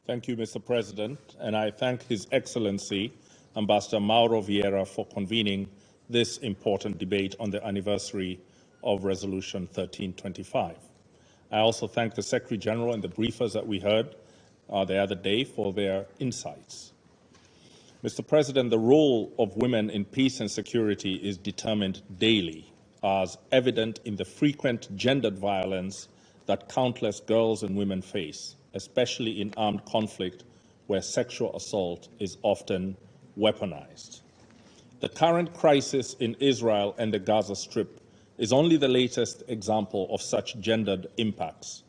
Thank you, Mr. President, and I thank His Excellency, Ambassador Mauro Vieira, for convening this important debate on the anniversary of Resolution 1325. I also thank the Secretary General and the briefers that we heard the other day for their insights. Mr. President, the role of women in peace and security is determined daily, as evident in the frequent gendered violence that countless girls and women face, especially in armed conflict where sexual assault is often weaponized. The current crisis in Israel and the Gaza Strip is only the latest example of such gendered impacts.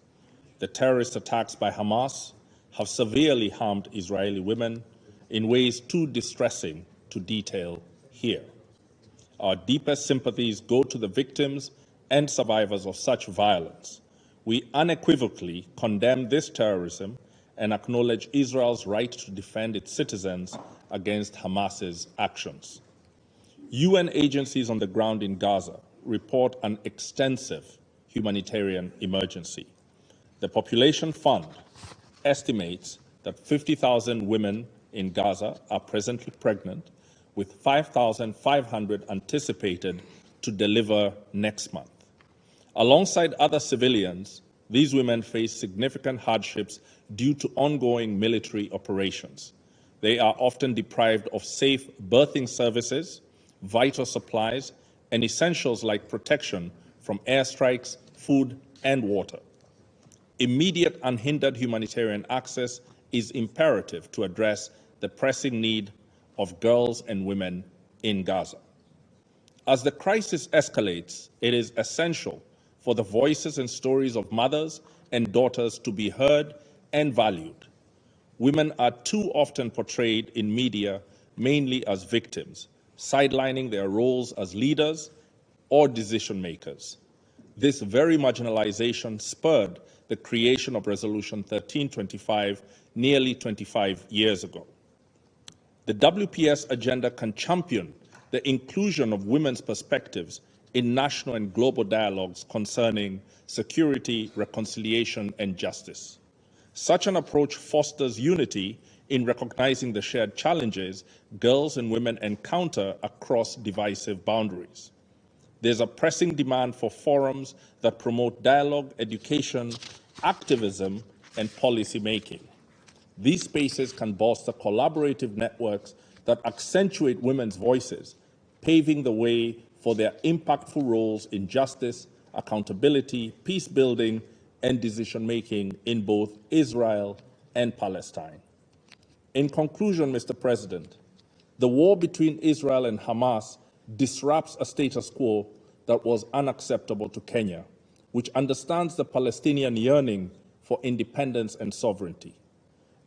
The terrorist attacks by Hamas have severely harmed Israeli women in ways too distressing to detail here. Our deepest sympathies go to the victims and survivors of such violence. We unequivocally condemn this terrorism and acknowledge Israel's right to defend its citizens against Hamas's actions. UN agencies on the ground in Gaza report an extensive humanitarian emergency. The Population Fund estimates that 50,000 women in Gaza are presently pregnant, with 5,500 anticipated to deliver next month. Alongside other civilians, these women face significant hardships due to ongoing military operations. They are often deprived of safe birthing services, vital supplies, and essentials like protection from airstrikes, food, and water. Immediate unhindered humanitarian access is imperative to address the pressing need of girls and women in Gaza. As the crisis escalates, it is essential for the voices and stories of mothers and daughters to be heard and valued. Women are too often portrayed in media mainly as victims, sidelining their roles as leaders or decision makers. This very marginalization spurred the creation of Resolution 1325 nearly 25 years ago. The WPS agenda can champion the inclusion of women's perspectives in national and global dialogues concerning security, reconciliation, and justice. Such an approach fosters unity in recognizing the shared challenges girls and women encounter across divisive boundaries. There's a pressing demand for forums that promote dialogue, education, activism, and policy making. These spaces can bolster collaborative networks that accentuate women's voices, paving the way for their impactful roles in justice, accountability, peace building, and decision making in both Israel and Palestine. In conclusion, Mr. President, the war between Israel and Hamas disrupts a status quo that was unacceptable to Kenya, which understands the Palestinian yearning for independence and sovereignty.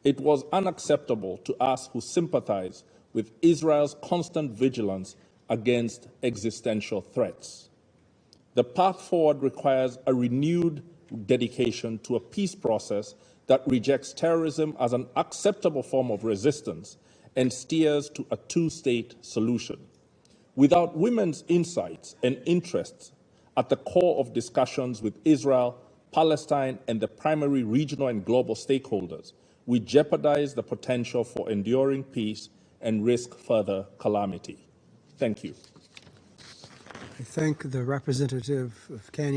It was unacceptable to us who sympathize with Israel's constant vigilance against existential threats. The path forward requires a renewed dedication to a peace process that rejects terrorism as an acceptable form of resistance and steers to a two-state solution. Without women's insights and interests at the core of discussions with Israel, Palestine, and the primary regional and global stakeholders, we jeopardize the potential for enduring peace and risk further calamity. Thank you. I thank the representative of Kenya